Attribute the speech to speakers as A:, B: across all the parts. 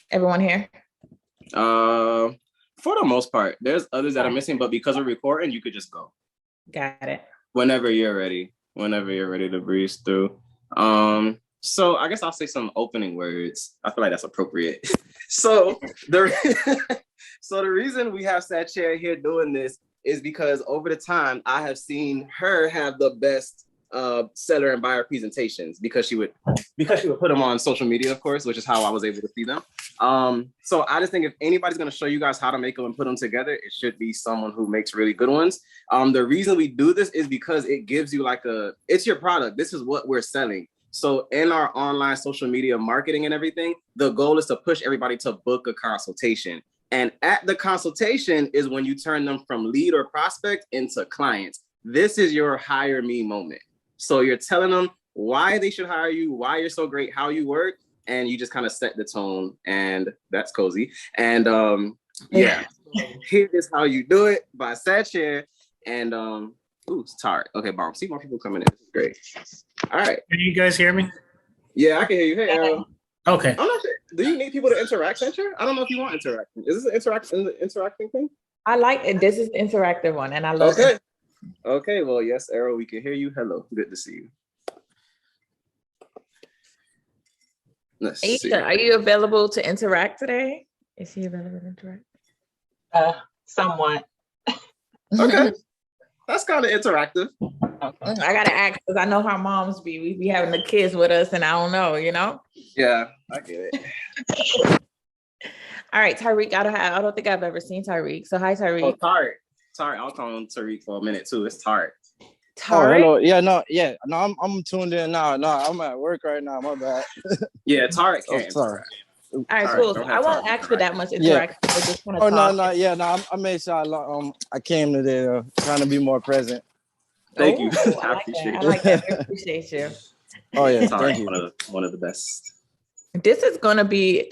A: Everyone here?
B: Uh, for the most part, there's others that are missing, but because we're recording, you could just go.
A: Got it.
B: Whenever you're ready to breeze through. So I guess I'll say some opening words. I feel like that's appropriate. So the reason we have Satcher here doing this is because over the time I have seen her have the best seller and buyer presentations because she would put them on social media, of course, which is how I was able to see them. So I just think if anybody's going to show you guys how to make them and put them together, it should be someone who makes really good ones. The reason we do this is because it gives you it's your product. This is what we're selling. So in our online social media marketing and everything, the goal is to push everybody to book a consultation. And at the consultation is when you turn them from lead or prospect into clients. This is your hire me moment. So you're telling them why they should hire you, why you're so great, how you work, and you just kind of set the tone, and that's cozy. And yeah, here is how you do it by Satcher. And it's Tart. Okay, bomb. See more people coming in. This is great. All right.
C: Can you guys hear me?
B: Yeah, I can hear you. Hey, Aaron.
C: Okay.
B: I'm not sure. Do you need people to interact, Satcher? I don't know if you want interaction. Is this an interacting thing?
A: I like it. This is the interactive one, and I love
B: it.
A: it.
B: Okay, well, yes, Arrow, we can hear you. Hello, good to see you. Let's see.
A: Are you available to interact today? Is he available to interact?
D: Somewhat.
B: Okay, that's kind of interactive.
A: Okay. I gotta ask because I know how moms be. We be having the kids with us, and I don't know, you know.
B: Yeah, I get it.
A: All right, Tyreek. I don't think I've ever seen Tyreek. So hi, Tyreek.
B: Oh, Tart. I'll call him Tariq for a minute too. It's Tart.
E: Oh, hello. Yeah, no, I'm tuned in now. No, I'm at work right now. My bad.
B: Yeah, Tart.
E: Sorry.
A: All right, cool. So I won't ask for that much interaction. Yeah. Just want to talk.
E: I made sure I came today trying to be more present.
B: Thank you.
A: I appreciate it. I like that. I appreciate you.
E: Oh yeah,
B: thank you. One of the best.
A: This is gonna be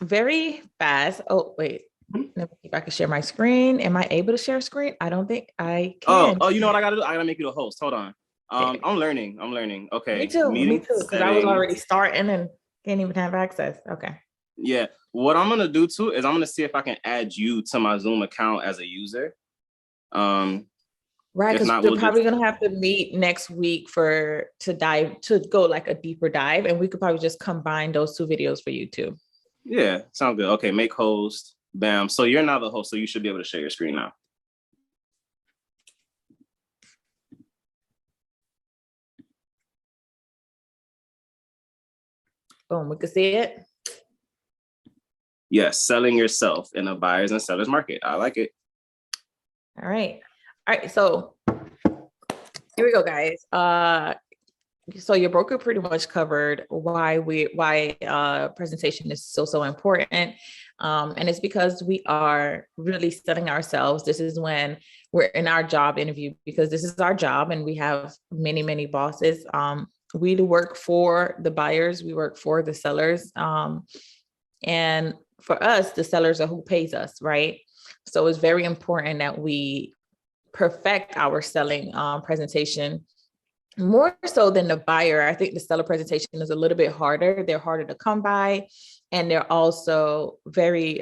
A: very fast. Oh wait. Let me see if I can share my screen. Am I able to share a screen? I don't think I can.
B: Oh, you know what I gotta do? I gotta make you the host. Hold on. I'm learning. Okay.
A: Me too. Because I was already starting and can't even have access. Okay.
B: Yeah. What I'm gonna do too is I'm gonna see if I can add you to my Zoom account as a user.
A: Right, because we're probably gonna have to meet next week to go like a deeper dive, and we could probably just combine those two videos for you too.
B: Yeah, sounds good. Okay, make host. Bam. So you're now the host, so you should be able to share your screen now.
A: Boom, we can see it.
B: Yes, selling yourself in a buyer's and seller's market. I like it.
A: All right. So here we go, guys. So your broker pretty much covered why presentation is so important. And it's because we are really selling ourselves. This is when we're in our job interview, because this is our job and we have many bosses. We work for the buyers, we work for the sellers. And for us, the sellers are who pays us, right? So it's very important that we perfect our selling presentation more so than the buyer. I think the seller presentation is a little bit harder. They're harder to come by. And they're also very,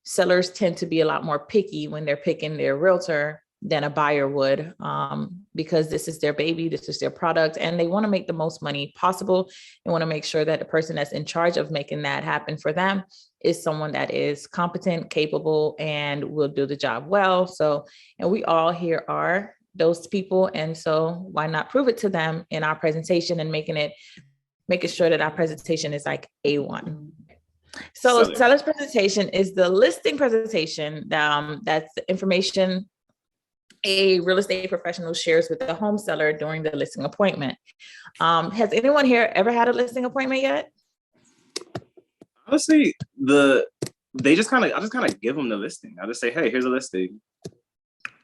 A: sellers tend to be a lot more picky when they're picking their realtor than a buyer would, because this is their baby, this is their product, and they want to make the most money possible. They want to make sure that the person that's in charge of making that happen for them is someone that is competent, capable, and will do the job well. So, and we all here are those people. And so why not prove it to them in our presentation and making sure that our presentation is like A1. So seller's presentation is the listing presentation. That's the information a real estate professional shares with the home seller during the listing appointment. Has anyone here ever had a listing appointment yet?
B: Honestly, I just kind of give them the listing. I just say, hey, here's a listing.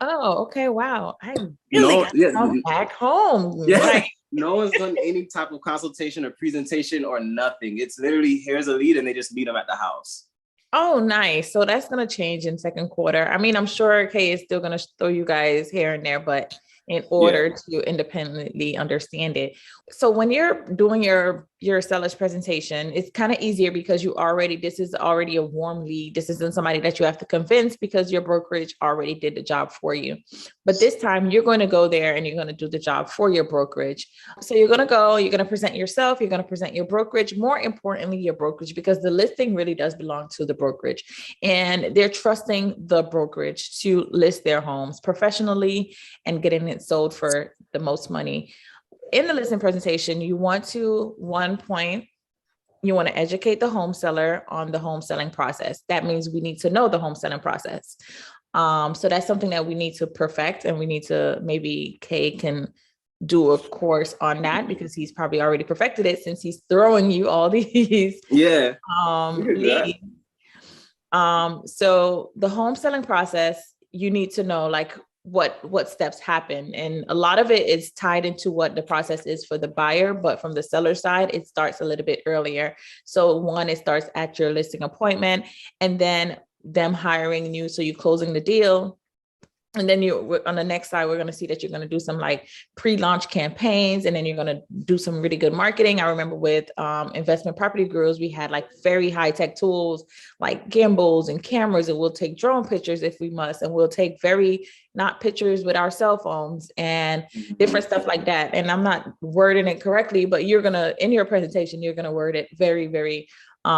A: Oh, okay. Wow. I really got back home.
B: Yeah. Like, no one's done any type of consultation or presentation or nothing. It's literally, here's a lead and they just meet them at the house.
A: Oh, nice. So that's going to change in second quarter. I mean, I'm sure Kay is still going to throw you guys here and there, but in order to independently understand it. So when you're doing your your seller's presentation, it's kind of easier because this is already a warm lead. This isn't somebody that you have to convince because your brokerage already did the job for you. But this time you're going to go there and you're going to do the job for your brokerage. So you're going to present yourself, you're going to present your brokerage, more importantly, your brokerage, because the listing really does belong to the brokerage and they're trusting the brokerage to list their homes professionally and getting it sold for the most money. In the listing presentation, you want to educate the home seller on the home selling process. That means we need to know the home selling process. So that's something that we need to perfect, and we need to, maybe Kay can do a course on that because he's probably already perfected it since he's throwing you all these leads. So the home selling process, you need to know like what steps happen. And a lot of it is tied into what the process is for the buyer, but from the seller side, it starts a little bit earlier. So one, it starts at your listing appointment and then them hiring you. So you're closing the deal. And then on the next side, we're going to see that you're going to do some like pre-launch campaigns, and then you're going to do some really good marketing. I remember with investment property gurus, we had like very high tech tools like gimbals and cameras, and we'll take drone pictures if we must, and we'll take not pictures with our cell phones and different stuff like that. And I'm not wording it correctly, but in your presentation, you're going to word it very, very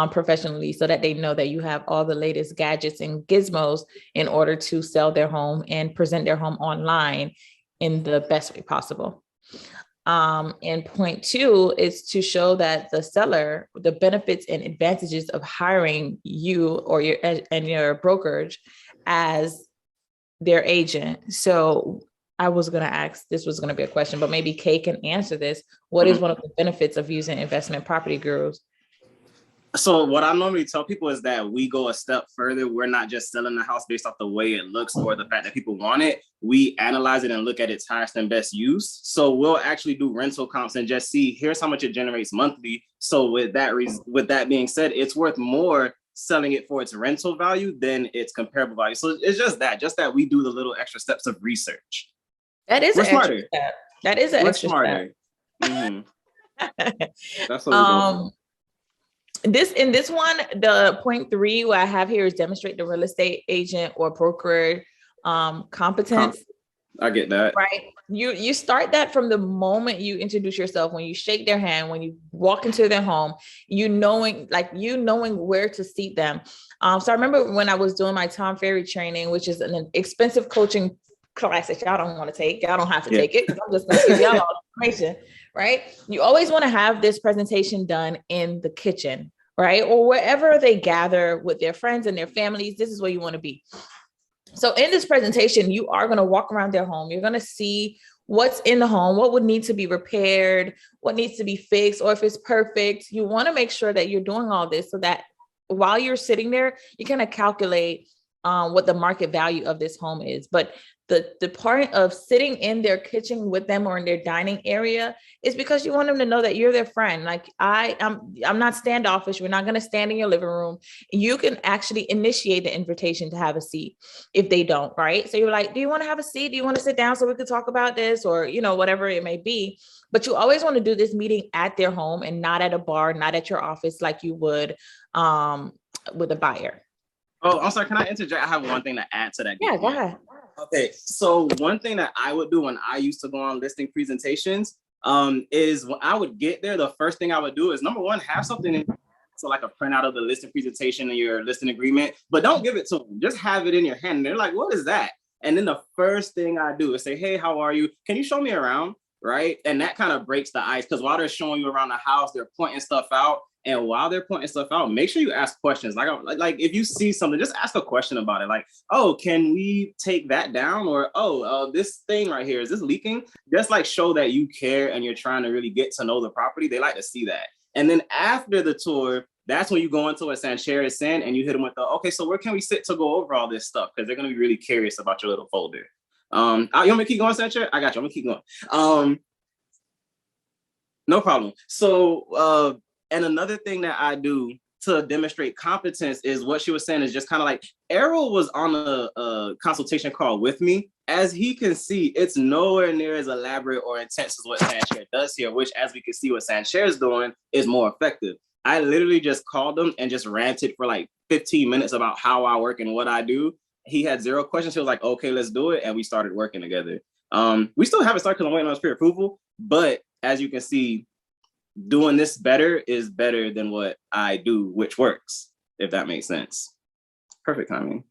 A: professionally so that they know that you have all the latest gadgets and gizmos in order to sell their home and present their home online in the best way possible. And point two is to show that the seller, the benefits and advantages of hiring you or your brokerage as their agent. So I was going to ask, this was going to be a question, but maybe Kay can answer this. What is one of the benefits of using investment property gurus?
B: So what I normally tell people is that we go a step further. We're not just selling the house based off the way it looks or the fact that people want it. We analyze it and look at its highest and best use. So we'll actually do rental comps and just see, here's how much it generates monthly. So with that being said, it's worth more selling it for its rental value than its comparable value. So it's just that we do the little extra steps of research.
A: That is
B: We're smarter.
A: Step. That is an extra
B: smarter. Step. Mm-hmm. That's what we're doing.
A: In this one, the point 3 what I have here is demonstrate the real estate agent or broker competence.
B: I get that.
A: Right. You start that from the moment you introduce yourself, when you shake their hand, when you walk into their home, knowing where to seat them. So I remember when I was doing my Tom Ferry training, which is an expensive coaching class that y'all don't want to take. Y'all don't have to take it. I'm just going to give y'all all the information. Right. You always want to have this presentation done in the kitchen, right? Or wherever they gather with their friends and their families. This is where you want to be. So in this presentation, you are going to walk around their home. You're going to see what's in the home, what would need to be repaired, what needs to be fixed, or if it's perfect. You want to make sure that you're doing all this so that while you're sitting there, you kind of calculate what the market value of this home is. But the part of sitting in their kitchen with them or in their dining area is because you want them to know that you're their friend. Like I'm not standoffish. We're not going to stand in your living room. You can actually initiate the invitation to have a seat if they don't, right? So you're like, do you want to have a seat? Do you want to sit down so we could talk about this, or, whatever it may be. But you always want to do this meeting at their home and not at a bar, not at your office like you would with a buyer.
B: Oh, I'm sorry. Can I interject? I have one thing to add to that.
A: Yeah, go ahead.
B: Okay, so one thing that I would do when I used to go on listing presentations is when I would get there, the first thing I would do is, number one, have something in, so like a printout of the listing presentation and your listing agreement, but don't give it to them. Just have it in your hand. And they're like, what is that? And then the first thing I do is say, hey, how are you? Can you show me around? Right? And that kind of breaks the ice, because while they're showing you around the house, they're pointing stuff out. And while they're pointing stuff out, make sure you ask questions. Like if you see something, just ask a question about it. Like, oh, can we take that down? Or, this thing right here, is this leaking? Just like show that you care and you're trying to really get to know the property. They like to see that. And then after the tour, that's when you go into a Sanchera Sand and you hit them with okay, so where can we sit to go over all this stuff? Because they're going to be really curious about your little folder. You want me to keep going, Sanchera? I got you. I'm going to keep going. No problem. So, and another thing that I do to demonstrate competence is what she was saying is just kind of like, Errol was on a consultation call with me. As he can see, it's nowhere near as elaborate or intense as what Sancher does here, which, as we can see what Sancher is doing, is more effective. I literally just called him and just ranted for like 15 minutes about how I work and what I do. He had 0 questions. He was like, okay, let's do it. And we started working together. We still haven't started because I'm waiting on his pre-approval. But as you can see, doing this better is better than what I do, which works, if that makes sense. Perfect timing.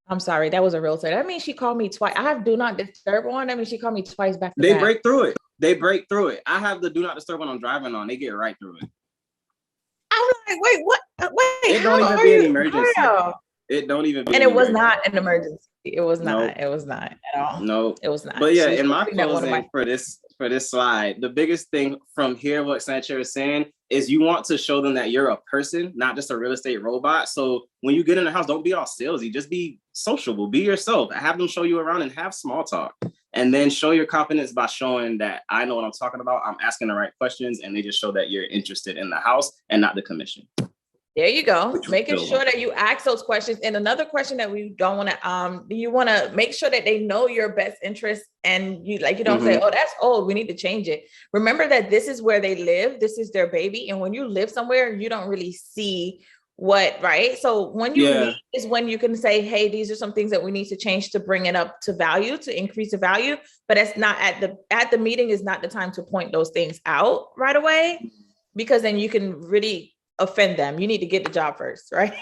A: I'm sorry, that was a real thing. That means she called me twice. I have do not disturb on. That means she called me twice back to
B: They
A: back.
B: break through it. They break through it. I have the do not disturb when I'm driving on. They get right through it.
A: I'm like, wait, what? Wait,
B: It don't even be an emergency. It don't even be.
A: And it was not an emergency. It was not.
B: Nope.
A: It was not at all.
B: No,
A: it was not.
B: But yeah,
A: She was
B: in my
A: looking at one of
B: closing for this slide, the biggest thing from here, what Sancher is saying, is you want to show them that you're a person, not just a real estate robot. So when you get in the house, don't be all salesy. Just be sociable. Be yourself. Have them show you around and have small talk. And then show your confidence by showing that I know what I'm talking about. I'm asking the right questions, and they just show that you're interested in the house and not the commission.
A: There you go. Making sure that you ask those questions. And another question that we don't want to, you want to make sure that they know your best interest, and you don't say, oh, that's old, we need to change it. Remember that this is where they live. This is their baby. And when you live somewhere, you don't really see what, right? So when you meet is when you can say, hey, these are some things that we need to change to bring it up to value, to increase the value. But it's not at the meeting is not the time to point those things out right away, because then you can really offend them. You need to get the job first, right?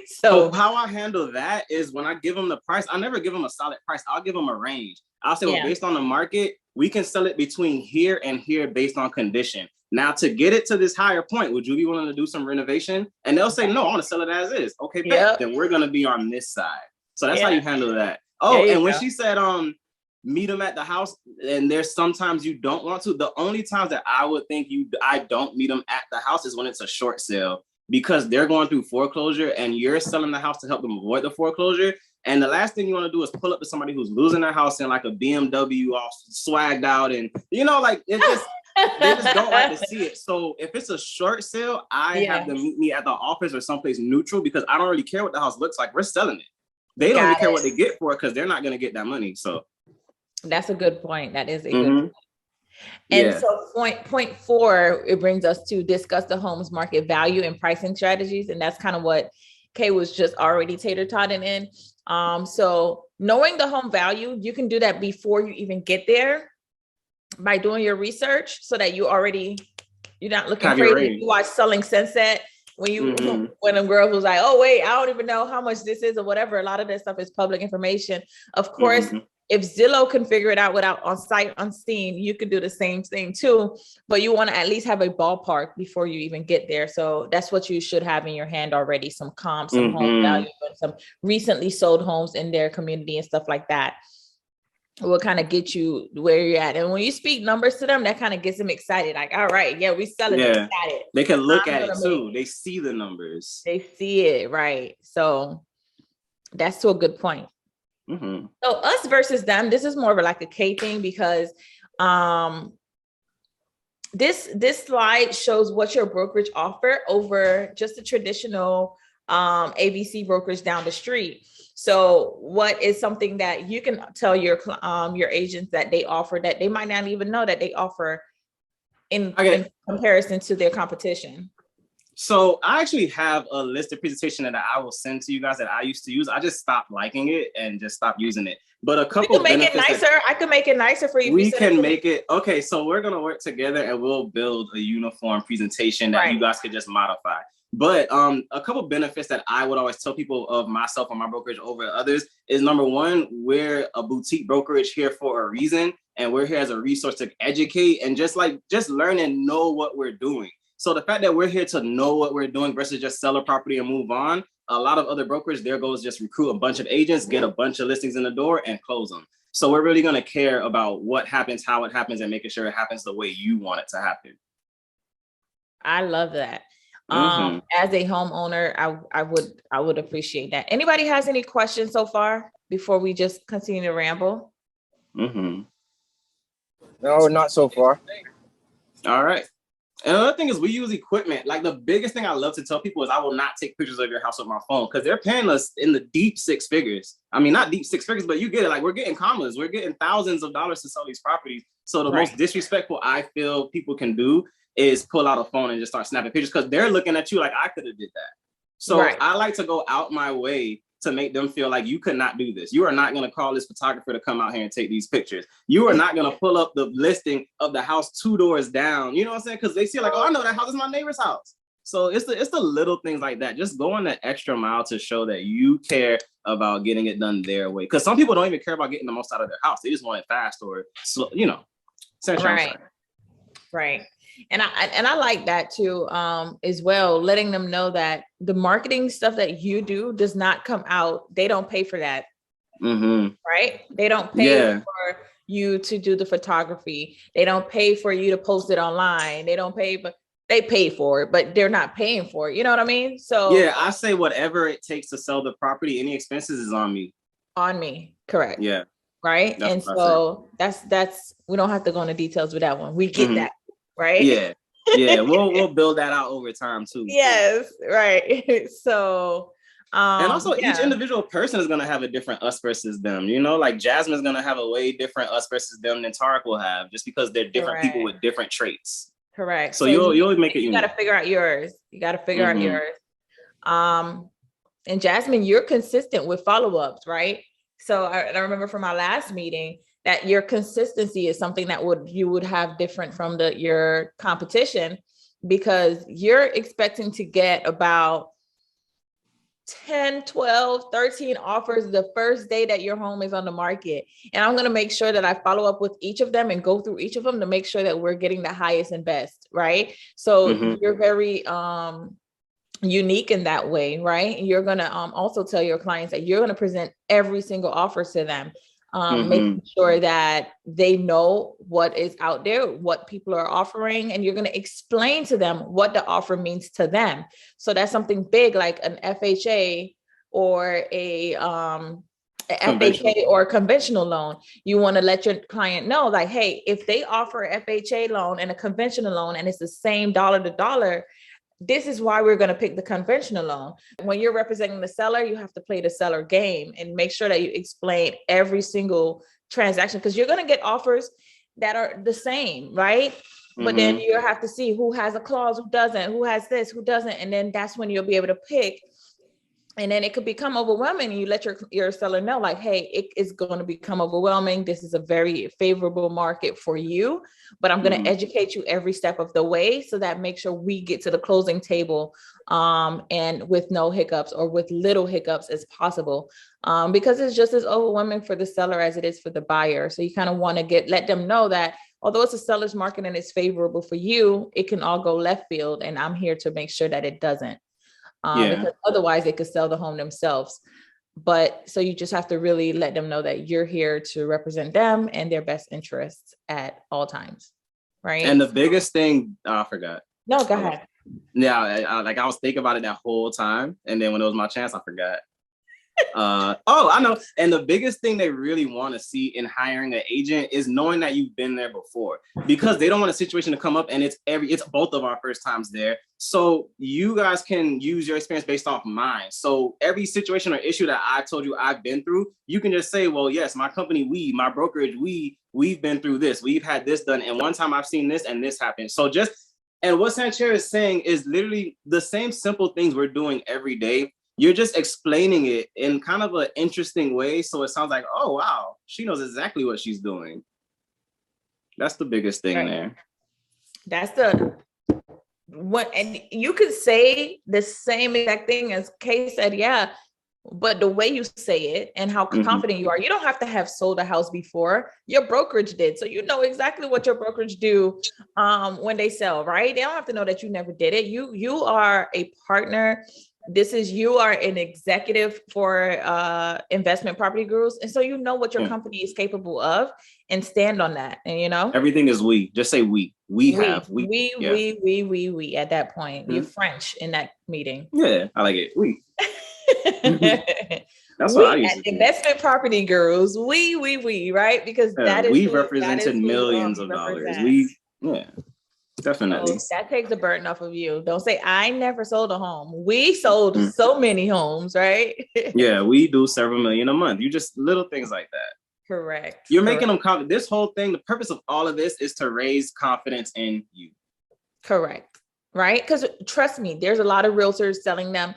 B: So how I handle that is when I give them the price, I never give them a solid price. I'll give them a range. I'll say, well, based on the market, we can sell it between here and here based on condition. Now, to get it to this higher point, would you be willing to do some renovation? And they'll say, no, I want to sell it as is. Okay, then we're going to be on this side. So that's how you handle that. Oh, and when she said, meet them at the house, and there's sometimes you don't want to. The only times that I would think I don't meet them at the house is when it's a short sale, because they're going through foreclosure and you're selling the house to help them avoid the foreclosure. And the last thing you want to do is pull up to somebody who's losing their house in like a BMW all swagged out, and like it just they just don't like to see it. So if it's a short sale, I have them meet me at the office or someplace neutral, because I don't really care what the house looks like. We're selling it. They don't really care what they get for it, because they're not going to get that money. So
A: that's a good point. That is a good point. And so point 4, it brings us to discuss the home's market value and pricing strategies. And that's kind of what Kay was just already tater-totting in. So knowing the home value, you can do that before you even get there by doing your research, so that you're not looking crazy. You watch Selling Sunset when a girl was like, oh, wait, I don't even know how much this is or whatever. A lot of that stuff is public information. Of course, if Zillow can figure it out without on sight unseen, you can do the same thing too, but you want to at least have a ballpark before you even get there. So that's what you should have in your hand already: some comps, some home value, and some recently sold homes in their community and stuff like that. Will kind of get you where you're at. And when you speak numbers to them, that kind of gets them excited. Like, all right, we selling it. Got it.
B: They can look at it too. They see the numbers.
A: They see it, right? So that's to a good point. So us versus them, this is more of like a K thing, because this slide shows what your brokerage offer over just a traditional ABC brokerage down the street. So what is something that you can tell your agents that they offer that they might not even know that they offer in comparison to their competition?
B: So I actually have a listed presentation that I will send to you guys that I used to use. I just stopped liking it and just stopped using it. But a couple
A: make it nicer. I can make it nicer for you.
B: We can make it. Okay, so we're going to work together and we'll build a uniform presentation that you guys could just modify. But a couple benefits that I would always tell people of myself and my brokerage over others is, number one, we're a boutique brokerage here for a reason. And we're here as a resource to educate and just learn and know what we're doing. So the fact that we're here to know what we're doing versus just sell a property and move on, a lot of other brokers, their goal is just recruit a bunch of agents, get a bunch of listings in the door and close them. So we're really going to care about what happens, how it happens, and making sure it happens the way you want it to happen.
A: I love that. As a homeowner, I would appreciate that. Anybody has any questions so far before we just continue to ramble?
E: No, not so far.
B: All right. And another thing is we use equipment. Like the biggest thing I love to tell people is I will not take pictures of your house with my phone because they're paying us in the deep six figures. I mean, not deep six figures, but you get it. Like we're getting commas. We're getting thousands of dollars to sell these properties. So the most disrespectful I feel people can do is pull out a phone and just start snapping pictures because they're looking at you like I could have did that. So I like to go out my way to make them feel like you could not do this. You are not going to call this photographer to come out here and take these pictures. You are not going to pull up the listing of the house 2 doors down. You know what I'm saying? Because they see like, oh, I know that house is my neighbor's house. So it's the little things like that. Just going the extra mile to show that you care about getting it done their way. Because some people don't even care about getting the most out of their house. They just want it fast or slow, you know.
A: Right. And I like that too, as well, letting them know that the marketing stuff that you do does not come out. They don't pay for that. Right. They don't pay for you to do the photography. They don't pay for you to post it online. They don't pay, but they pay for it, but they're not paying for it. You know what I mean? So
B: yeah, I say whatever it takes to sell the property, any expenses is on me.
A: On me. Correct.
B: Yeah.
A: Right. And so that's, we don't have to go into details with that one. We get that. Right.
B: Yeah. We'll build that out over time too.
A: Yes. Right. So,
B: and also each individual person is going to have a different us versus them, you know, like Jasmine's going to have a way different us versus them than Tarek will have just because they're different people with different traits.
A: Correct.
B: So you'll make it
A: unique. You got to figure out yours. And Jasmine, you're consistent with follow-ups, right? So I remember from our last meeting that your consistency is something that you would have different from your competition, because you're expecting to get about 10, 12, 13 offers the first day that your home is on the market. And I'm going to make sure that I follow up with each of them and go through each of them to make sure that we're getting the highest and best, right? So you're very unique in that way, right? You're going to also tell your clients that you're going to present every single offer to them, making sure that they know what is out there, what people are offering, and you're going to explain to them what the offer means to them. So that's something big like an FHA or a FHA or a conventional loan. You want to let your client know, like, hey, if they offer a FHA loan and a conventional loan and it's the same dollar to dollar, this is why we're going to pick the conventional loan. When you're representing the seller, you have to play the seller game and make sure that you explain every single transaction, because you're going to get offers that are the same, right? But then you have to see who has a clause, who doesn't, who has this, who doesn't. And then that's when you'll be able to pick. And then it could become overwhelming. And you let your seller know, like, hey, it is going to become overwhelming. This is a very favorable market for you, but I'm going to educate you every step of the way so that make sure we get to the closing table and with no hiccups or with little hiccups as possible, because it's just as overwhelming for the seller as it is for the buyer. So you kind of want to let them know that although it's a seller's market and it's favorable for you, it can all go left field. And I'm here to make sure that it doesn't. Because otherwise they could sell the home themselves. But so you just have to really let them know that you're here to represent them and their best interests at all times. Right. And
B: the biggest thing, I forgot.
A: No, go ahead.
B: Yeah. I was thinking about it that whole time. And then when it was my chance, I forgot. I know. And the biggest thing they really want to see in hiring an agent is knowing that you've been there before, because they don't want a situation to come up and it's both of our first times there. So you guys can use your experience based off mine. So every situation or issue that I told you I've been through, you can just say, well, yes, my company, my brokerage, we've been through this. We've had this done. And one time I've seen this and this happened. So and what Sanchera is saying is literally the same simple things we're doing every day. You're just explaining it in kind of an interesting way. So it sounds like, oh, wow, she knows exactly what she's doing. That's the biggest thing there. That's
A: and you could say the same exact thing as Kay said, but the way you say it and how confident you are, you don't have to have sold a house before. Your brokerage did. So you know exactly what your brokerage do when they sell, right? They don't have to know that you never did it. You are a partner. You are an executive for Investment Property Gurus. And so you know what your company is capable of and stand on that. And you know, everything is we. Just say we. We at that point. You're French in that meeting. Yeah, I like it. We. That's what I use. Investment Property Gurus. We, right? Because that is we've represented millions of dollars.
B: Definitely.
A: So that takes the burden off of you. Don't say, I never sold a home. We sold so many homes, right?
B: Yeah, we do several million a month. You just little things like that.
A: Correct.
B: You're making them confident. This whole thing, the purpose of all of this is to raise confidence in you.
A: Correct. Right? Because trust me, there's a lot of realtors selling them,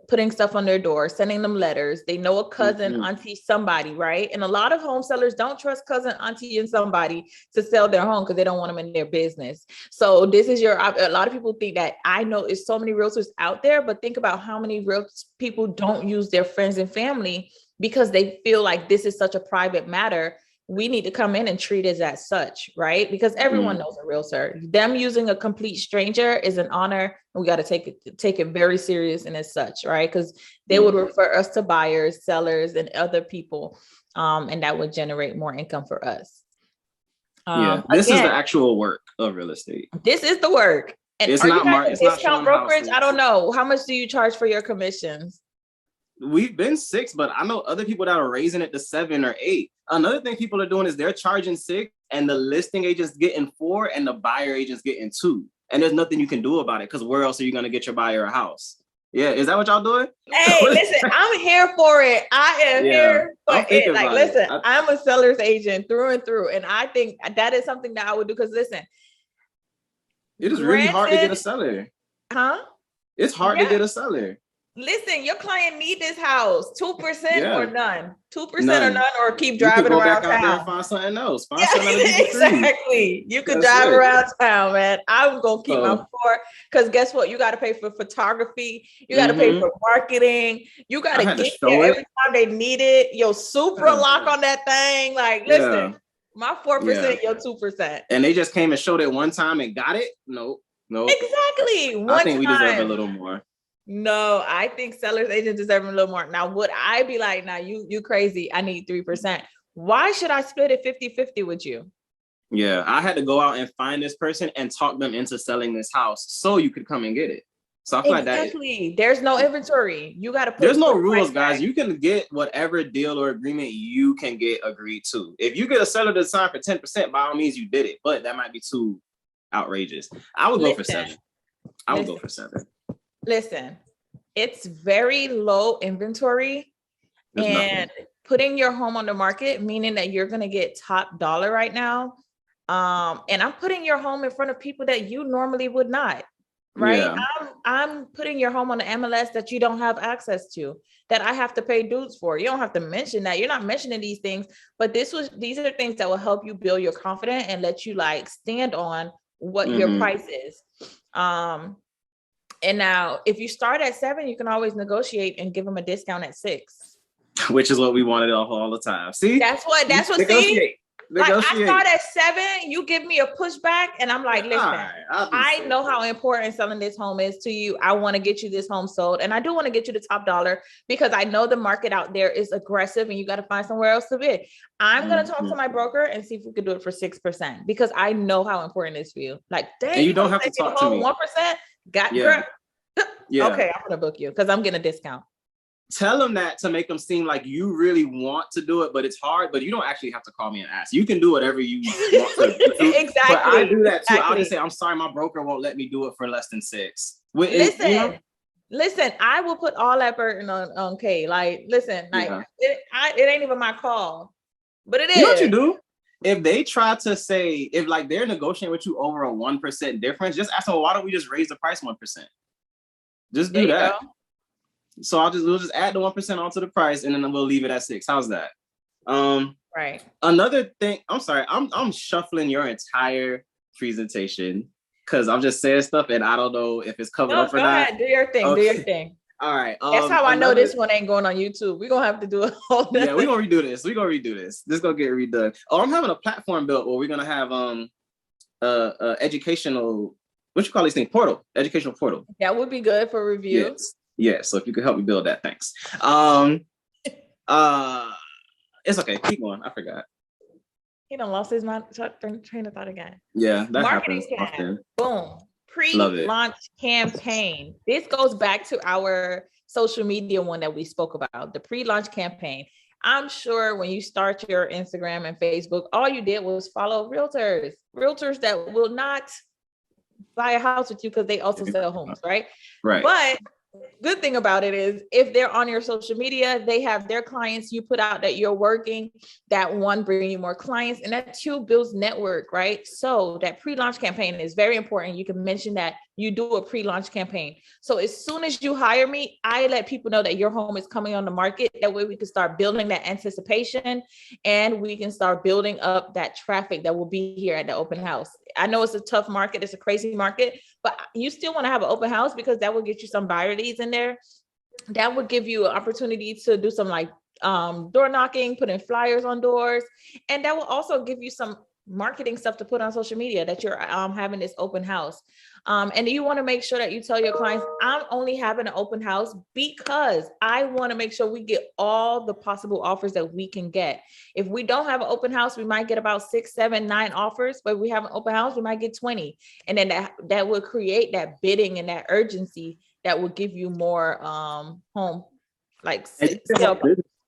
A: putting stuff on their door, sending them letters. They know a cousin, auntie, somebody, right? And a lot of home sellers don't trust cousin, auntie, and somebody to sell their home because they don't want them in their business. So this is a lot of people think that I know there's so many realtors out there, but think about how many real people don't use their friends and family because they feel like this is such a private matter. We need to come in and treat it as such, right? Because everyone knows a realtor. Them using a complete stranger is an honor. And we got to take it very serious and as such, right? Because they would refer us to buyers, sellers, and other people. And that would generate more income for us.
B: This is the actual work of real estate.
A: This is the work. And
B: it's
A: are
B: not
A: you guys a discount brokerage?
B: Houses.
A: I don't know. How much do you charge for your commissions?
B: We've been 6, but I know other people that are raising it to 7 or 8. Another thing people are doing is they're charging 6 and the listing agent's getting 4 and the buyer agent's getting 2. And there's nothing you can do about it because where else are you going to get your buyer a house? Yeah. Is that what y'all doing?
A: Hey, listen, I'm here for it. I am here for it. Like, listen, I'm a seller's agent through and through. And I think that is something that I would do because listen.
B: It is really hard to get a seller.
A: Huh?
B: It's hard to get a seller.
A: Listen, your client need this house. 2% or none. 2% or none, or keep driving around town.
B: There and find something else.
A: Exactly. You could drive around town, man. I'm gonna keep my 4 because guess what? You got to pay for photography. You got to pay for marketing. You got to get there every time they need it. Your super lock on that thing. Like, listen, my 4%, your 2%.
B: And they just came and showed it one time and got it. Nope.
A: Exactly.
B: I think we deserve a little more.
A: No, I think sellers agents deserve a little more. Now, would I be like, now you crazy, I need 3%. Why should I split it 50-50 with you?
B: Yeah, I had to go out and find this person and talk them into selling this house so you could come and get it. So I feel like that.
A: Exactly. There's no inventory. You got to put.
B: There's no rules, guys. You can get whatever deal or agreement you can get agreed to. If you get a seller to sign for 10%, by all means, you did it. But that might be too outrageous. I would go for 7. I would go for 7.
A: Listen, it's very low inventory and putting your home on the market, meaning that you're going to get top dollar right now. And I'm putting your home in front of people that you normally would not, right? Yeah. I'm putting your home on the MLS that you don't have access to, that I have to pay dues for. You don't have to mention that. You're not mentioning these things, but these are things that will help you build your confidence and let you like stand on what your price is. And now, if you start at 7, you can always negotiate and give them a discount at 6.
B: Which is what we wanted all the time. See,
A: that's what. See, like I start at 7, you give me a pushback, and I'm like, listen, I know how important selling this home is to you. I want to get you this home sold, and I do want to get you the top dollar because I know the market out there is aggressive, and you got to find somewhere else to bid. I'm gonna talk to my broker and see if we could do it for 6% because I know how important it is for you. Like, dang,
B: and you don't have to talk to me.
A: 1%. Okay, I'm gonna book you because I'm getting a discount.
B: Tell them that to make them seem like you really want to do it, but it's hard. But you don't actually have to call me and ask. You can do whatever you want to do.
A: Exactly.
B: But I do that too. I'll just say, I'm sorry, my broker won't let me do it for less than 6.
A: Listen, I will put all that burden on Kay. Like, listen, like it ain't even my call, but it is.
B: You know what you do? If they try to say, if like they're negotiating with you over a 1% difference, just ask them, well, why don't we just raise the price 1%? Just do that. So we'll just add the 1% onto the price and then we'll leave it at 6. How's that?
A: Right.
B: Another thing, I'm sorry, I'm shuffling your entire presentation because I'm just saying stuff and I don't know if it's covered up or not. Go
A: ahead, do your thing, do your thing.
B: All right.
A: That's how I know this one ain't going on YouTube. We're gonna have to do a whole
B: Yeah, we're gonna redo this. This is gonna get redone. Oh, I'm having a platform built where we're gonna have educational, what you call these things? Educational portal.
A: That would be good for review.
B: Yes. So if you could help me build that, thanks. It's okay. Keep going. I forgot.
A: He done lost his train of thought again.
B: Yeah, that
A: marketing
B: happens
A: plan. Boom. Pre-launch campaign. This goes back to our social media one that we spoke about, the pre-launch campaign. I'm sure when you start your Instagram and Facebook, all you did was follow realtors that will not buy a house with you because they also sell homes, right?
B: Right.
A: But good thing about it is if they're on your social media, they have their clients, you put out that you're working, that one bring you more clients, and that two builds network, right? So that pre-launch campaign is very important. You can mention that you do a pre-launch campaign. So as soon as you hire me, I let people know that your home is coming on the market. That way we can start building that anticipation and we can start building up that traffic that will be here at the open house. I know it's a tough market, it's a crazy market, but you still want to have an open house because that will get you some buyer leads in there. That would give you an opportunity to do some like door knocking, putting flyers on doors, and that will also give you some marketing stuff to put on social media that you're having this open house. And you want to make sure that you tell your clients, I'm only having an open house because I want to make sure we get all the possible offers that we can get. If we don't have an open house, we might get about 6, 7, 9 offers, but if we have an open house, we might get 20. And then that will create that bidding and that urgency that will give you more home, like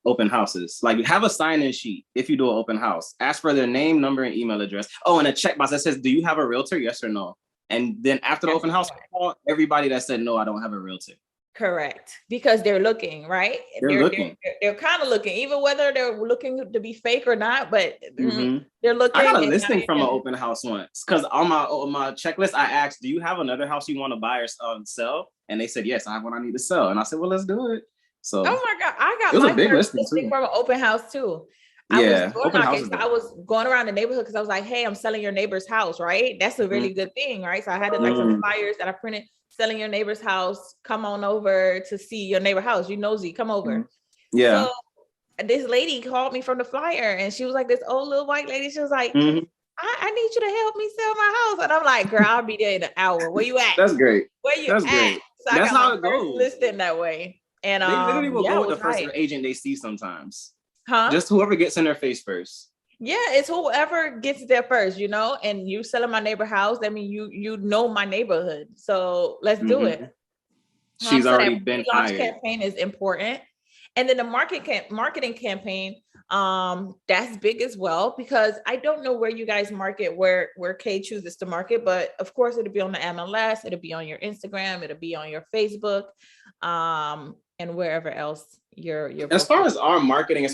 B: open houses. Like have a sign-in sheet if you do an open house. Ask for their name, number, and email address. Oh, and a checkbox that says, do you have a realtor? Yes or no. And then after the open house, call everybody that said, no, I don't have a realtor.
A: Correct. Because they're looking, right?
B: They're looking.
A: They're kind of looking, even whether they're looking to be fake or not, but they're looking.
B: I got a listing from an open house once because on my checklist, I asked, do you have another house you want to buy or sell? And they said, yes, I have one I need to sell. And I said, well, let's do it. So,
A: oh my God, I got
B: it was a big listing too.
A: From an open house too. I was going around the neighborhood because I was like, hey, I'm selling your neighbor's house, right? That's a really good thing, right? So I had like some flyers that I printed, selling your neighbor's house, come on over to see your neighbor house. You nosy, come over.
B: Yeah.
A: So this lady called me from the flyer and she was like, this old little white lady. She was like, I need you to help me sell my house. And I'm like, girl, I'll be there in an hour. Where you at?
B: That's great.
A: Where you at?
B: Great.
A: So
B: that's how it goes.
A: Listing that way. And
B: they literally will go with the first agent they see sometimes. Just whoever gets in their face first.
A: Yeah, it's whoever gets there first, you know, and you selling my neighbor house. I mean, you know my neighborhood. So let's do it.
B: She's already been hired.
A: Campaign is important. And then the marketing campaign, that's big as well, because I don't know where you guys market, where Kay chooses to market, but of course it'll be on the MLS, it'll be on your Instagram, it'll be on your Facebook, and wherever else you're
B: as far as marketing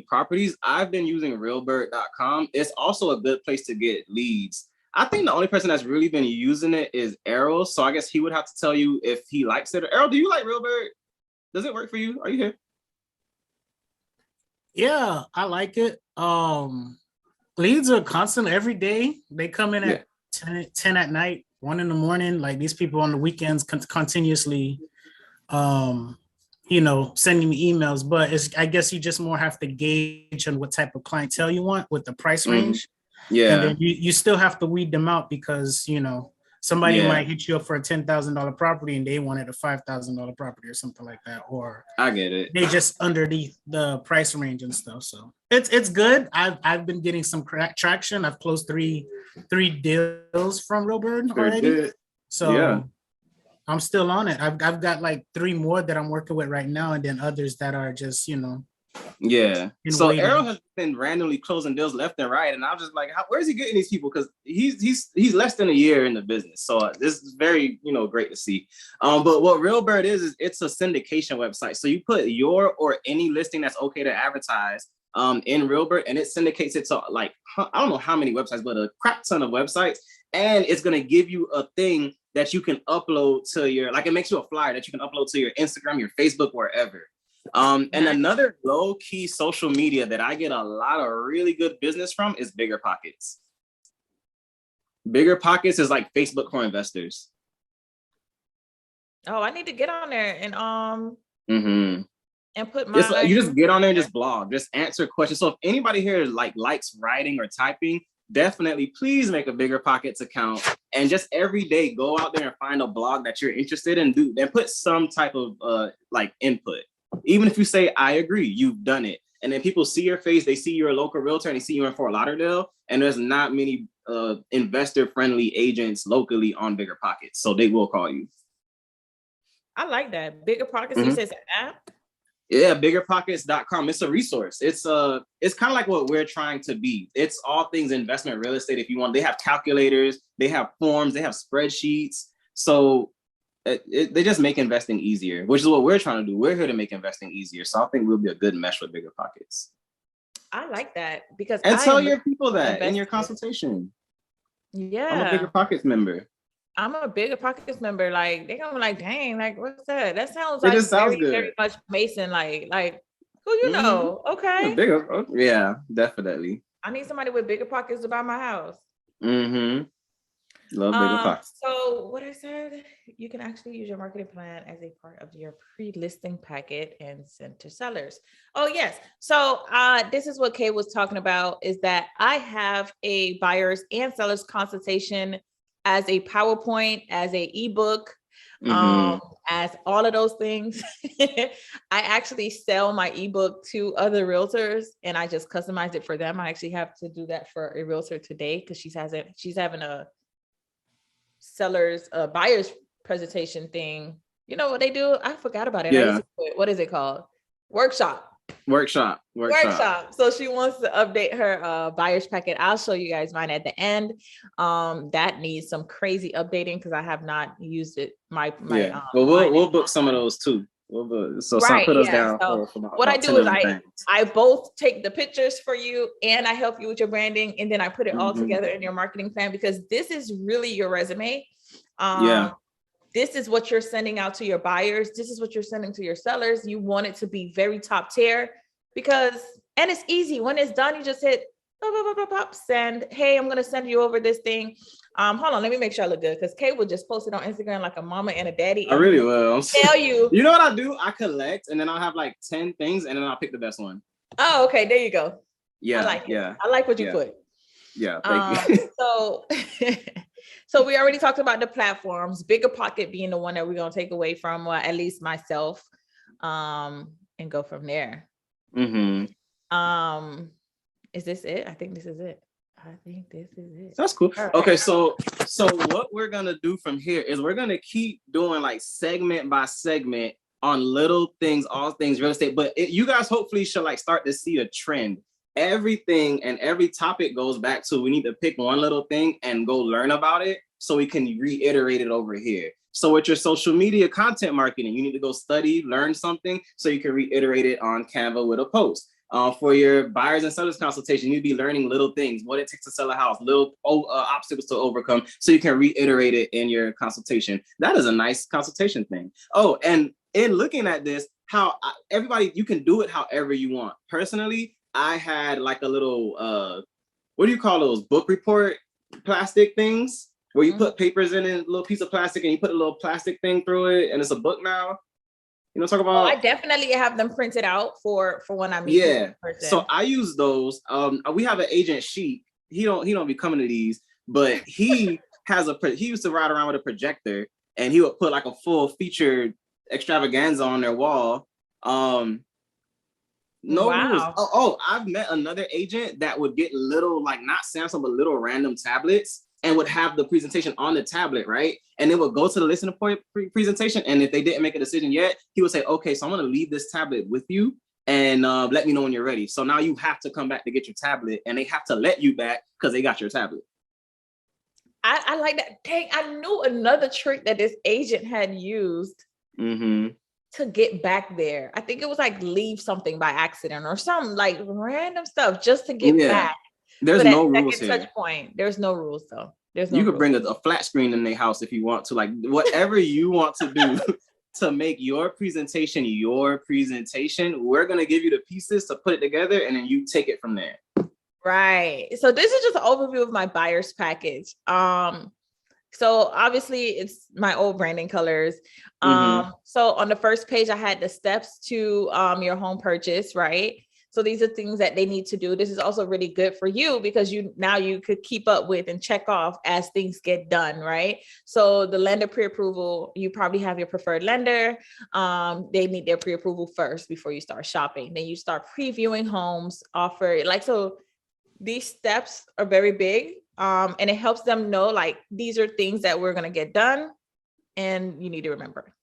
B: properties, I've been using realbird.com. It's also a good place to get leads. I think the only person that's really been using it is Errol. So I guess he would have to tell you if he likes it. Errol, do you like Realbird? Does it work for you? Are you here?
C: Yeah, I like it. Leads are constant every day. They come in at 10 at night, 1 in the morning. Like these people on the weekends continuously sending me emails, but I guess you just more have to gauge on what type of clientele you want with the price range.
B: Yeah.
C: And then you still have to weed them out because, somebody might hit you up for a $10,000 property and they wanted a $5,000 property or something like that. Or
B: I get it.
C: They just underneath the price range and stuff. So it's good. I've been getting some traction. I've closed three deals from Realbird already.
B: Good.
C: So
B: yeah.
C: I'm still on it. I've got like 3 more that I'm working with right now, and then others that are just,
B: Yeah. So Errol has been randomly closing deals left and right, and I was just like, where is he getting these people? Because he's less than a year in the business, so this is very great to see. But what Realbird is it's a syndication website. So you put your or any listing that's okay to advertise in Realbird, and it syndicates it to like I don't know how many websites, but a crap ton of websites, and it's gonna give you a thing that you can upload to your, like it makes you a flyer that you can upload to your Instagram, your Facebook, wherever. And another low-key social media that I get a lot of really good business from is Bigger Pockets. Bigger Pockets is like Facebook for investors.
A: Oh, I need to get on there and put my.
B: You just get on there and just blog, just answer questions. So if anybody here likes writing or typing, definitely please make a Bigger Pockets account and just every day go out there and find a blog that you're interested in, and put some type of input. Even if you say, I agree, you've done it. And then people see your face, they see you're a local realtor and they see you in Fort Lauderdale, and there's not many investor-friendly agents locally on Bigger Pockets. So they will call you.
A: I like that. Bigger Pockets, you said it's an app?
B: Yeah, biggerpockets.com. It's a resource. It's kind of like what we're trying to be. It's all things investment real estate. If you want, they have calculators, they have forms, they have spreadsheets. So they just make investing easier, which is what we're trying to do. We're here to make investing easier. So I think we'll be a good mesh with Bigger Pockets.
A: I like that because
B: And
A: I
B: tell
A: am
B: your people that in your
A: invested.
B: consultation.
A: Yeah,
B: I'm a Bigger Pockets member.
A: I'm a Bigger Pockets member. Like they're gonna be like, dang, like what's that? That sounds
B: It
A: like
B: just sounds
A: very,
B: good.
A: very much Mason. Like who you know? Okay,
B: Bigger, yeah, definitely.
A: I need somebody with bigger pockets to buy my house.
B: Love Bigger Pockets.
A: So what I said, you can actually use your marketing plan as a part of your pre-listing packet and send to sellers. Oh yes. So this is what Kay was talking about, is that I have a buyers and sellers consultation as a PowerPoint, as a ebook, as all of those things. I actually sell my ebook to other realtors and I just customize it for them. I actually have to do that for a realtor today because she's having a sellers buyers presentation thing. You know what they do? I forgot about it.
B: Yeah.
A: What is it called? Workshop. So she wants to update her buyer's packet. I'll show you guys mine at the end. That needs some crazy updating because I have not used it.
B: We'll book some of those too. Put us down.
A: So
B: for
A: what I do is
B: things.
A: I both take the pictures for you and I help you with your branding, and then I put it all together in your marketing plan, because this is really your resume. This is what you're sending out to your buyers. This is what you're sending to your sellers. You want it to be very top tier and it's easy. When it's done, you just hit send. Hey, I'm going to send you over this thing. Hold on. Let me make sure I look good, because Kay will just post it on Instagram like a mama and a daddy.
B: I really will.
A: Tell you.
B: You know what I do? I collect and then I'll have like 10 things and then I'll pick the best one.
A: Oh, okay. There you go.
B: Yeah.
A: I like it. I like what you put.
B: Yeah. Thank you.
A: So we already talked about the platforms, Bigger Pocket being the one that we're going to take away from, well, at least myself, and go from there. Is this it? I think this is it.
B: That's cool.
A: Right.
B: Okay, so what we're gonna do from here is we're gonna keep doing like segment by segment on little things, all things real estate. But you guys hopefully should like start to see a trend. Everything and every topic goes back to, we need to pick one little thing and go learn about it so we can reiterate it over here. So with your social media content marketing, you need to go study, learn something so you can reiterate it on Canva with a post. For your buyers and sellers consultation, you'd be learning little things, what it takes to sell a house, little obstacles to overcome, so you can reiterate it in your consultation. That is a nice consultation thing. Oh, and in looking at this, everybody, you can do it however you want. Personally, I had like a little, what do you call those, book report plastic things, where you put papers in a little piece of plastic and you put a little plastic thing through it, and it's a book now. You know what I'm talking about?
A: I definitely have them printed out for when I'm
B: meeting So I use those. We have an agent sheet. He don't be coming to these, but he he used to ride around with a projector and he would put like a full featured extravaganza on their wall. No rules. I've met another agent that would get little, like not Samsung, but little random tablets, and would have the presentation on the tablet, right? And it would go to the listening point presentation. And if they didn't make a decision yet, he would say, okay, so I'm gonna leave this tablet with you and let me know when you're ready. So now you have to come back to get your tablet, and they have to let you back because they got your tablet.
A: I like that. Dang, I knew another trick that this agent had used to get back there. I think it was like leave something by accident or something, like random stuff just to get back.
B: There's no rules here.
A: Touch point. There's no rules though.
B: You could bring a flat screen in their house if you want to, like whatever you want to do to make your presentation. We're gonna give you the pieces to put it together, and then you take it from there. Right.
A: So this is just an overview of my buyer's package. So obviously it's my old branding colors. So on the first page, I had the steps to your home purchase, right? So these are things that they need to do. This is also really good for you because you could keep up with and check off as things get done, right? So the lender pre-approval, you probably have your preferred lender. They need their pre-approval first before you start shopping. Then you start previewing homes, so these steps are very big. And it helps them know like these are things that we're going to get done and you need to remember.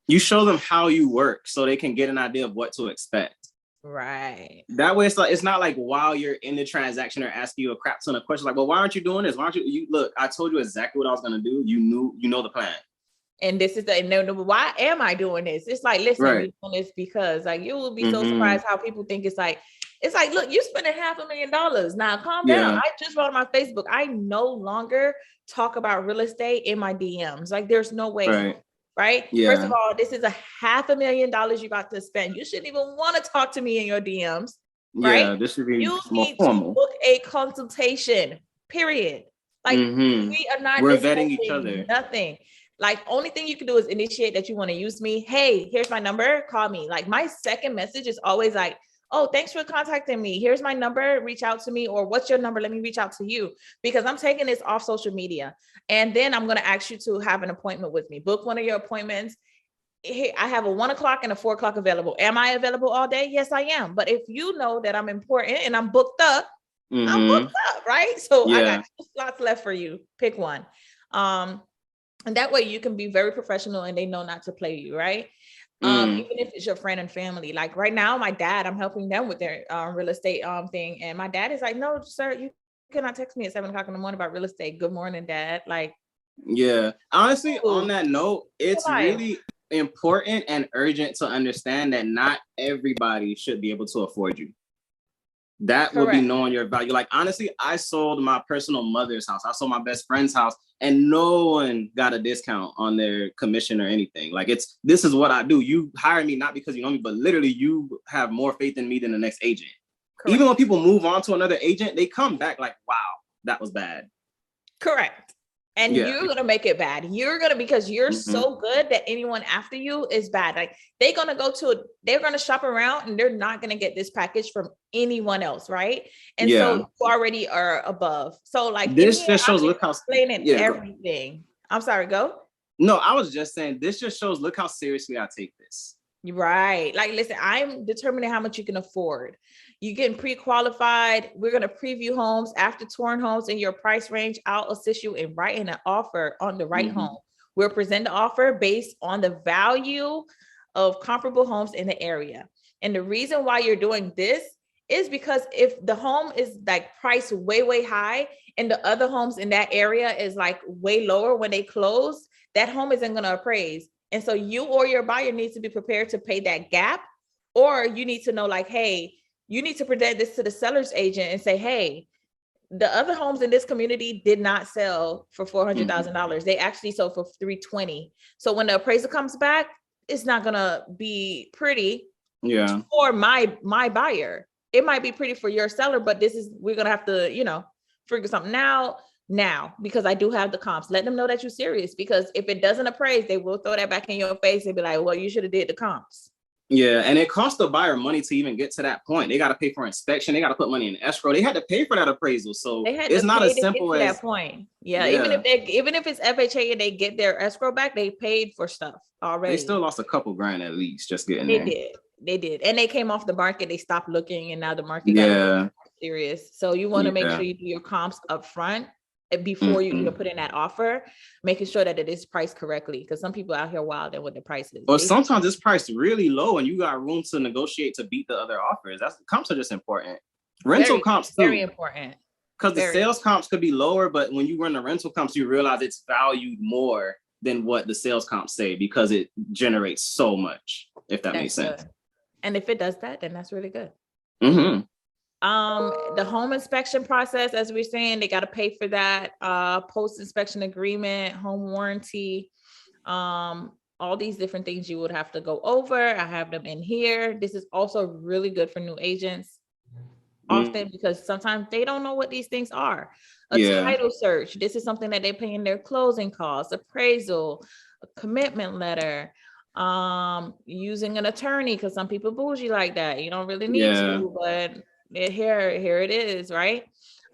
B: You show them how you work so they can get an idea of what to expect.
A: Right.
B: That way, it's not like while you're in the transaction or asking you a crap ton of questions like, well, why aren't you doing this? Why aren't you look, I told you exactly what I was gonna do. You know the plan.
A: And this is why am I doing this? It's like, listen,
B: Right.
A: you're doing this because like you will be so surprised how people think it's like, look, you spending $500,000. Now calm down. I just wrote on my Facebook, I no longer talk about real estate in my DMs. Like there's no way. Right?
B: Yeah.
A: First of all, this is $500,000 you got to spend. You shouldn't even want to talk to me in your DMs. Right?
B: Yeah, this should be
A: you
B: more
A: need
B: formal.
A: to book a consultation, period. Like we are not
B: we're vetting each other.
A: Nothing. Like only thing you can do is initiate that you want to use me. Hey, here's my number. Call me. Like my second message is always like, oh, thanks for contacting me. Here's my number. Reach out to me. Or what's your number? Let me reach out to you because I'm taking this off social media. And then I'm going to ask you to have an appointment with me. Book one of your appointments. Hey, I have a 1 o'clock and a 4 o'clock available. Am I available all day? Yes, I am. But if you know that I'm important and I'm booked up, I'm booked up, right? So I got 2 slots left for you. Pick one. And that way you can be very professional and they know not to play you, right? Even if it's your friend and family. Like right now, my dad, I'm helping them with their real estate thing. And my dad is like, no, sir, you cannot text me at 7 o'clock in the morning about real estate. Good morning, Dad. Like,
B: yeah. Honestly, on that note, it's really important and urgent to understand that not everybody should be able to afford you. That would be knowing your value. Like, honestly, I sold my personal mother's house. I sold my best friend's house and no one got a discount on their commission or anything. Like this is what I do. You hire me, not because you know me, but literally you have more faith in me than the next agent. Correct. Even when people move on to another agent, they come back like, wow, that was bad.
A: Correct. And you're going to make it bad. Because you're so good that anyone after you is bad. Like they're going to shop around and they're not going to get this package from anyone else. Right. And so you already are above. So like
B: this just shows, look how
A: explaining everything. I'm sorry, go.
B: No, I was just saying, this just shows, look how seriously I take this.
A: Right. Like, listen, I'm determining how much you can afford. You getting pre-qualified. We're going to preview homes after touring homes in your price range. I'll assist you in writing an offer on the right home. We'll present the offer based on the value of comparable homes in the area. And the reason why you're doing this is because if the home is like priced way, way high and the other homes in that area is like way lower when they close, that home isn't going to appraise. And so you or your buyer needs to be prepared to pay that gap, or you need to know like, hey, you need to present this to the seller's agent and say, hey, the other homes in this community did not sell for $400,000. They actually sold for $320,000. So when the appraisal comes back, it's not going to be pretty for my buyer. It might be pretty for your seller, but we're going to have to, figure something out now, because I do have the comps. Let them know that you're serious, because if it doesn't appraise, they will throw that back in your face and be like, well, you should have did the comps.
B: Yeah, and it costs the buyer money to even get to that point. They got to pay for inspection. They got to put money in escrow. They had to pay for that appraisal. So it's not as simple as that point. Yeah, even if it's FHA and they get their escrow back, they paid for stuff already. They still lost a couple grand at least just getting there.
A: They did. And they came off the market. They stopped looking, and now the market got serious. So you want to make sure you do your comps up front before you even put in that offer, making sure that it is priced correctly, because some people out here wild at what the price is.
B: Or sometimes it's priced really low and you got room to negotiate to beat the other offers. Comps are just important. Rental comps too.
A: Very important.
B: Because the sales comps could be lower, but when you run the rental comps, you realize it's valued more than what the sales comps say, because it generates so much, if that makes sense.
A: Good. And if it does that, then that's really good. The home inspection process, as we're saying, they got to pay for that. Post-inspection agreement, home warranty, all these different things you would have to go over. I have them in here. This is also really good for new agents often, because sometimes they don't know what these things are. Title search. This is something that they pay in their closing costs, appraisal, a commitment letter, using an attorney, because some people bougie like that. You don't really need to, but here it is, right?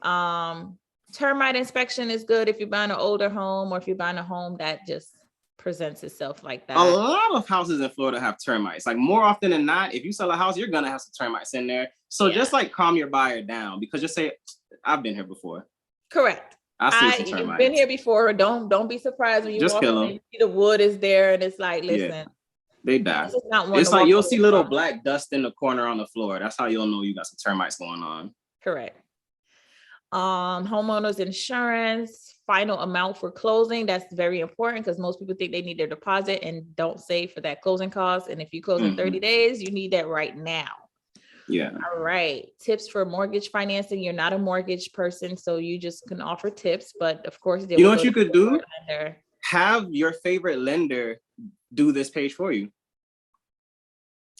A: Termite inspection is good if you're buying an older home, or if you're buying a home that just presents itself like that.
B: A lot of houses in Florida have termites. Like more often than not, if you sell a house, you're gonna have some termites in there. So just like calm your buyer down, because just say, I've been here before.
A: Correct.
B: I've seen some termites.
A: Been here before. Don't be surprised when you walk in and see the wood is there, and it's like, listen,
B: They die.
A: This is not one
B: It's
A: to
B: like
A: walk
B: you'll
A: away
B: see little
A: from.
B: black dust in the corner on the floor. That's how you'll know you got some termites going on.
A: Correct. Homeowners insurance, final amount for closing. That's very important because most people think they need their deposit and don't save for that closing cost. And if you close in 30 days, you need that right now.
B: Yeah.
A: All right. Tips for mortgage financing. You're not a mortgage person, so you just can offer tips. But of course,
B: you know what you could do? Have your favorite lender do this page for you.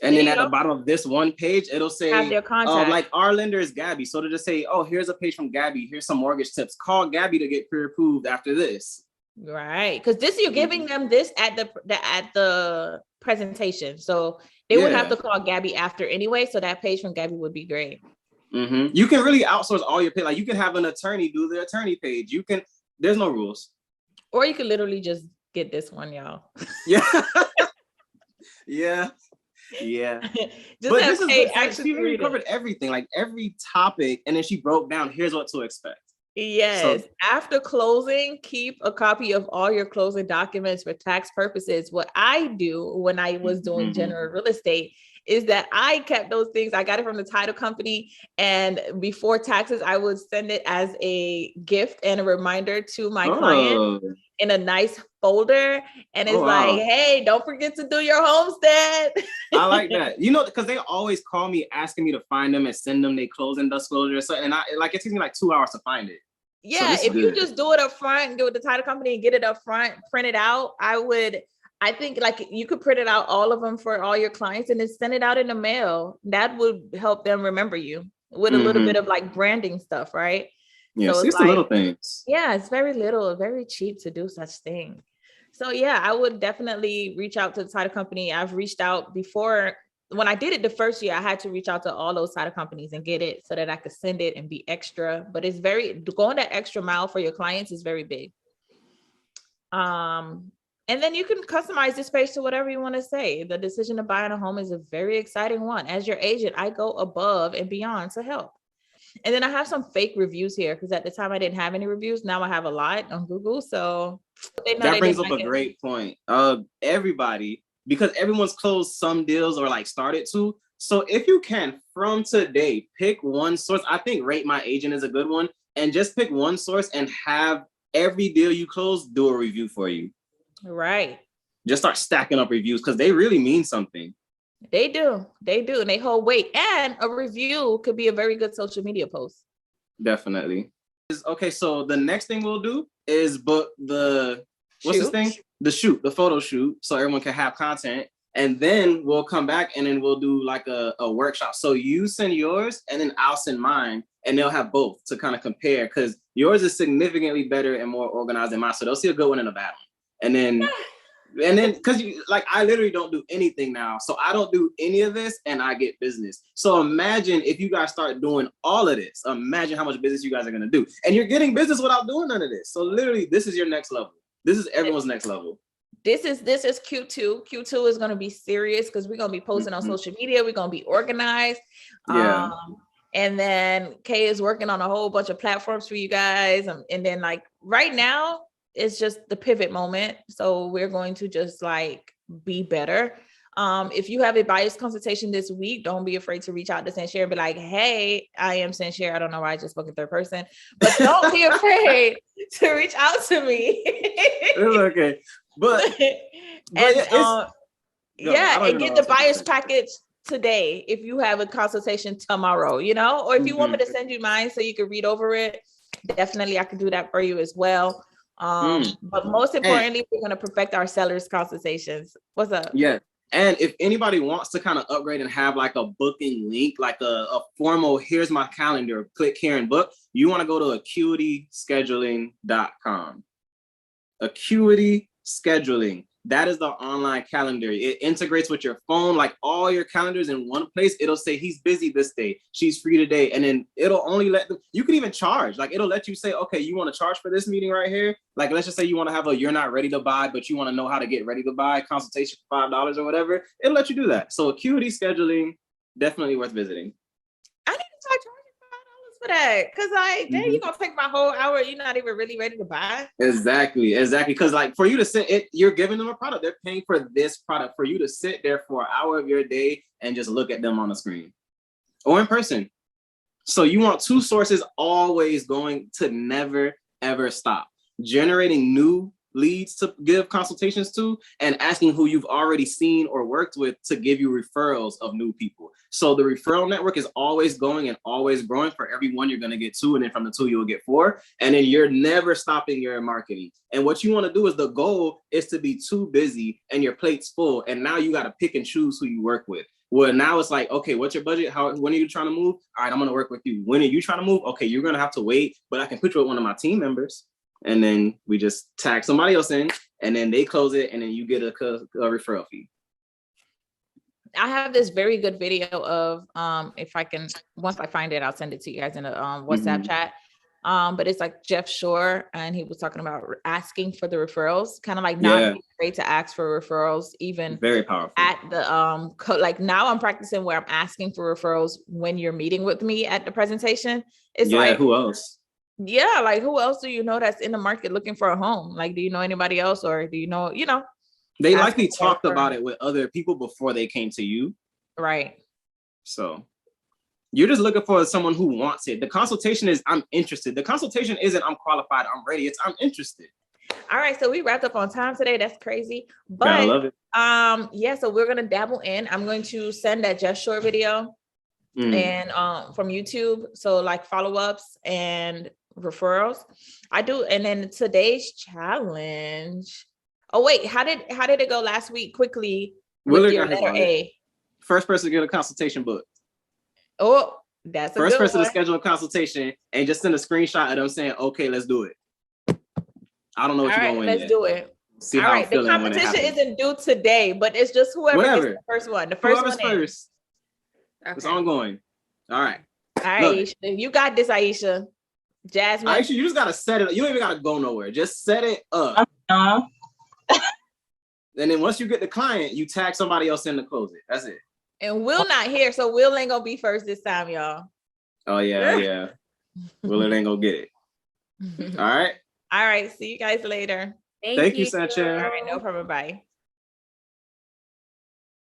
B: And then at the bottom of this one page, it'll say,
A: have their contact.
B: Like our lender is Gabby. So to just say, oh, here's a page from Gabby. Here's some mortgage tips. Call Gabby to get pre-approved after this.
A: Right. Because this, you're giving them this at the presentation. So they would have to call Gabby after anyway. So that page from Gabby would be great.
B: You can really outsource all your pay. Like you can have an attorney do the attorney page. You can, there's no rules.
A: Or you could literally just get this one, y'all.
B: Yeah. Yeah. Yeah.
A: But
B: this is she really covered everything, like every topic, and then she broke down, here's what to expect.
A: Yes. So, after closing, keep a copy of all your closing documents for tax purposes. What I do when I was doing general real estate is that I kept those things. I got it from the title company, and before taxes, I would send it as a gift and a reminder to my client in a nice folder. And it's like, hey, don't forget to do your homestead.
B: I like that. You know, because they always call me asking me to find them and send them their closing disclosure. So, and it takes me like 2 hours to find it.
A: Yeah, so if you just do it up front, go with the title company and get it up front, print it out, I think like you could print it out, all of them for all your clients, and then send it out in the mail. That would help them remember you with a little bit of like branding stuff, right?
B: Yeah, so it's the little things.
A: Yeah, it's very little, very cheap to do such thing. So yeah, I would definitely reach out to the title company. I've reached out before. When I did it the first year, I had to reach out to all those title companies and get it so that I could send it and be extra. But it's going that extra mile for your clients is very big. And then you can customize this page to whatever you want to say. The decision to buy a home is a very exciting one. As your agent, I go above and beyond to help. And then I have some fake reviews here because at the time I didn't have any reviews. Now I have a lot on Google. So
B: that brings up a great point. Everybody, because everyone's closed some deals or like started to. So if you can, from today, pick one source. I think Rate My Agent is a good one. And just pick one source and have every deal you close do a review for you.
A: Right.
B: Just start stacking up reviews because they really mean something.
A: They do. And they hold weight. And a review could be a very good social media post.
B: Definitely. Okay, so the next thing we'll do is book the photo shoot, so everyone can have content. And then we'll come back and then we'll do like a workshop. So you send yours and then I'll send mine, and they'll have both to kind of compare because yours is significantly better and more organized than mine. So they'll see a good one and a bad one. And then because I literally don't do anything now. So I don't do any of this and I get business. So imagine if you guys start doing all of this, imagine how much business you guys are going to do. And you're getting business without doing none of this. So literally, this is your next level. This is everyone's next level. This is
A: Q2. Q2 is going to be serious because we're going to be posting on social media. We're going to be organized.
B: Yeah.
A: And then Kay is working on a whole bunch of platforms for you guys. And then like right now, it's just the pivot moment. So we're going to just like be better. If you have a bias consultation this week, don't be afraid to reach out to Sanshare and be like, hey, I am Sanshare. I don't know why I just spoke in third person, but don't be afraid to reach out to me.
B: It's okay. But
A: and get the bias package today if you have a consultation tomorrow, or if you want me to send you mine so you can read over it, definitely I can do that for you as well. But most importantly, we're going to perfect our sellers consultations. What's up?
B: Yeah. And if anybody wants to kind of upgrade and have like a booking link, like a formal, here's my calendar, click here and book, you want to go to acuityscheduling.com. Acuity Scheduling. That is the online calendar. It integrates with your phone, like all your calendars in one place. It'll say he's busy this day, she's free today. And then it'll only let them, you can even charge. Like it'll let you say, okay, you want to charge for this meeting right here? Like, let's just say you want to have you're not ready to buy, but you want to know how to get ready to buy consultation for $5 or whatever. It'll let you do that. So Acuity Scheduling, definitely worth visiting.
A: I need to start charging for that. Cause like, then
B: Mhm.
A: you gonna take my whole hour. You're not even really ready to buy.
B: Exactly. Because like for you to sit it, you're giving them a product. They're paying for this product for you to sit there for an hour of your day and just look at them on the screen or in person. So you want two sources always going to never ever stop. Generating new leads to give consultations to and asking who you've already seen or worked with to give you referrals of new people. So the referral network is always going and always growing. For every one you're going to get two, and then from the two you'll get four, and then you're never stopping your marketing. And what you want to do is, the goal is to be too busy and your plate's full, and now you got to pick and choose who you work with. Well, now it's like, okay, what's your budget? When are you trying to move? All right, I'm going to work with you. When are you trying to move? Okay, you're going to have to wait, but I can put you with one of my team members. And then we just tag somebody else in, and then they close it, and then you get a referral fee.
A: I have this very good video of, if I can, once I find it, I'll send it to you guys in a WhatsApp chat. But it's like Jeff Shore, and he was talking about asking for the referrals, kind of like not being afraid to ask for referrals, even
B: very powerful
A: at the like now I'm practicing where I'm asking for referrals when you're meeting with me at the presentation. It's like,
B: who else?
A: Yeah, like who else do you know that's in the market looking for a home? Like, do you know anybody else, or do you know?
B: They likely talked about it with other people before they came to you,
A: right?
B: So you're just looking for someone who wants it. The consultation is, I'm interested. The consultation isn't, I'm qualified, I'm ready. It's, I'm interested.
A: All right, so we wrapped up on time today. That's crazy, but
B: I love it.
A: Yeah. So we're gonna dabble in. I'm going to send that Jeff Shore video and from YouTube. So like follow-ups and referrals. I do, and then today's challenge. Oh wait, how did it go last week? Quickly with your letter A.
B: First person to get a consultation booked.
A: Oh, that's a
B: first
A: good
B: person
A: one.
B: to schedule a consultation and just send a screenshot of them saying, "Okay, let's do it." I don't know what you're going to win.
A: Let's do it.
B: See how I'm feeling.
A: The competition isn't due today, but it's just whoever gets the first one. The first one
B: first. Okay. It's ongoing. All right.
A: All right, Aisha, you got this, Aisha. Jasmine.
B: Aisha, you just gotta set it up. You don't even gotta go nowhere. Just set it up. And then once you get the client, you tag somebody else in to close it. That's it.
A: And Will not here, so Will ain't gonna be first this time, y'all.
B: Oh yeah. Will ain't gonna get it. All right.
A: All right. See you guys later.
B: Thank you, Sanchez.
A: All right, no problem. Bye.